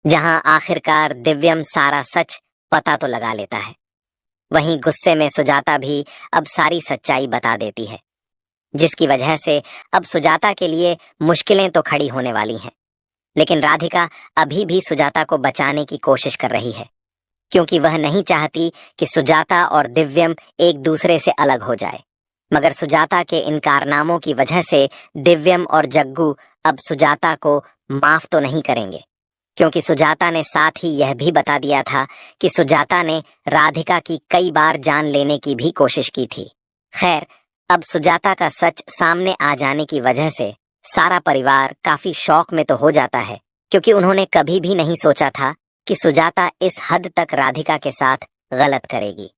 जहां आखिरकार दिव्यम सारा सच पता तो लगा लेता है, वहीं गुस्से में सुजाता भी अब सारी सच्चाई बता देती है, जिसकी वजह से अब सुजाता के लिए मुश्किलें तो खड़ी होने वाली हैं। लेकिन राधिका अभी भी सुजाता को बचाने की कोशिश कर रही है, क्योंकि वह नहीं चाहती कि सुजाता और दिव्यम एक दूसरे से अलग हो जाए। मगर सुजाता के इन कारनामों की वजह से दिव्यम और जग्गू अब सुजाता को माफ तो नहीं करेंगे, क्योंकि सुजाता ने साथ ही यह भी बता दिया था कि सुजाता ने राधिका की कई बार जान लेने की भी कोशिश की थी। खैर, अब सुजाता का सच सामने आ जाने की वजह से सारा परिवार काफी शौक में तो हो जाता है, क्योंकि उन्होंने कभी भी नहीं सोचा था कि सुजाता इस हद तक राधिका के साथ गलत करेगी।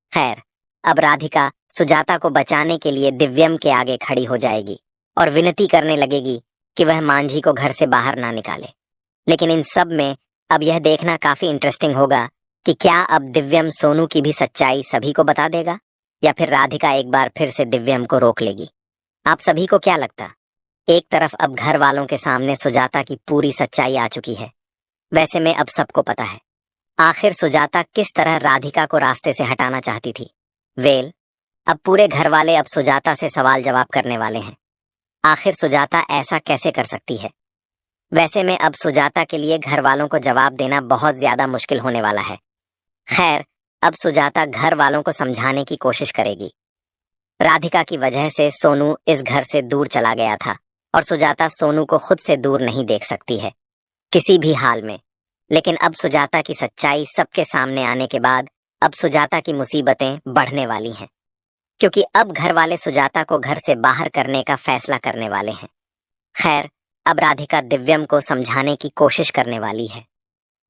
खैर, अब राधिका सुजाता को बचाने के लिए दिव्यम के आगे खड़ी हो जाएगी और विनती करने लगेगी कि वह मांझी को घर से बाहर ना निकाले। लेकिन इन सब में अब यह देखना काफी इंटरेस्टिंग होगा कि क्या अब दिव्यम सोनू की भी सच्चाई सभी को बता देगा, या फिर राधिका एक बार फिर से दिव्यम को रोक लेगी। आप सभी को क्या लगता? एक तरफ अब घर वालों के सामने सुजाता की पूरी सच्चाई आ चुकी है। वैसे में अब सबको पता है आखिर सुजाता किस तरह राधिका को रास्ते से हटाना चाहती थी। अब पूरे घर वाले अब सुजाता से सवाल जवाब करने वाले हैं। आखिर सुजाता ऐसा कैसे कर सकती है? वैसे में अब सुजाता के लिए घर वालों को जवाब देना बहुत ज्यादा मुश्किल होने वाला है। खैर, अब सुजाता घर वालों को समझाने की कोशिश करेगी। राधिका की वजह से सोनू इस घर से दूर चला गया था और सुजाता सोनू को खुद से दूर नहीं देख सकती है किसी भी हाल में। लेकिन अब सुजाता की सच्चाई सबके सामने आने के बाद अब सुजाता की मुसीबतें बढ़ने वाली हैं, क्योंकि अब घर वाले सुजाता को घर से बाहर करने का फैसला करने वाले हैं। खैर, अब राधिका दिव्यम को समझाने की कोशिश करने वाली है।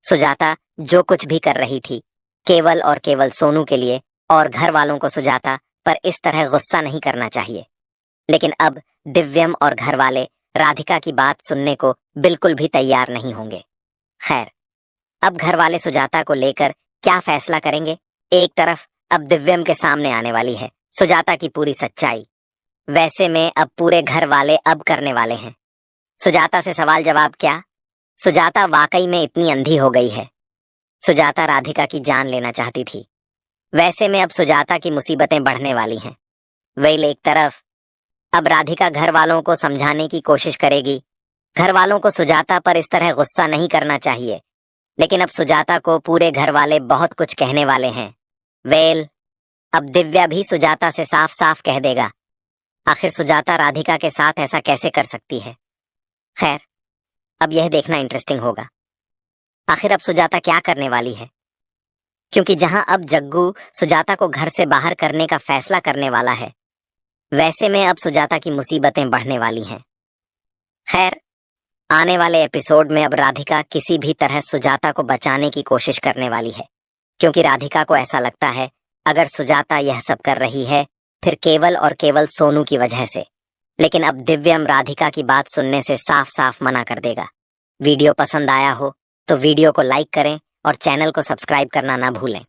सुजाता जो कुछ भी कर रही थी केवल और केवल सोनू के लिए, और घर वालों को सुजाता पर इस तरह गुस्सा नहीं करना चाहिए। लेकिन अब दिव्यम और घर वाले राधिका की बात सुनने को बिल्कुल भी तैयार नहीं होंगे। खैर, अब घर वाले सुजाता को लेकर क्या फैसला करेंगे? एक तरफ अब दिव्यम के सामने आने वाली है सुजाता की पूरी सच्चाई। वैसे में अब पूरे घर वाले अब करने वाले हैं सुजाता से सवाल जवाब। क्या सुजाता वाकई में इतनी अंधी हो गई है? सुजाता राधिका की जान लेना चाहती थी। वैसे में अब सुजाता की मुसीबतें बढ़ने वाली हैं। वही एक तरफ अब राधिका घर वालों को समझाने की कोशिश करेगी। घर वालों को सुजाता पर इस तरह गुस्सा नहीं करना चाहिए, लेकिन अब सुजाता को पूरे घर वाले बहुत कुछ कहने वाले हैं। अब दिव्या भी सुजाता से साफ साफ कह देगा। आखिर सुजाता राधिका के साथ ऐसा कैसे कर सकती है? खैर, अब यह देखना इंटरेस्टिंग होगा आखिर अब सुजाता क्या करने वाली है, क्योंकि जहां अब जग्गू सुजाता को घर से बाहर करने का फैसला करने वाला है, वैसे में अब सुजाता की मुसीबतें बढ़ने वाली हैं। खैर, आने वाले एपिसोड में अब राधिका किसी भी तरह सुजाता को बचाने की कोशिश करने वाली है, क्योंकि राधिका को ऐसा लगता है अगर सुजाता यह सब कर रही है फिर केवल और केवल सोनू की वजह से। लेकिन अब दिव्यम राधिका की बात सुनने से साफ साफ मना कर देगा। वीडियो पसंद आया हो तो वीडियो को लाइक करें और चैनल को सब्सक्राइब करना ना भूलें।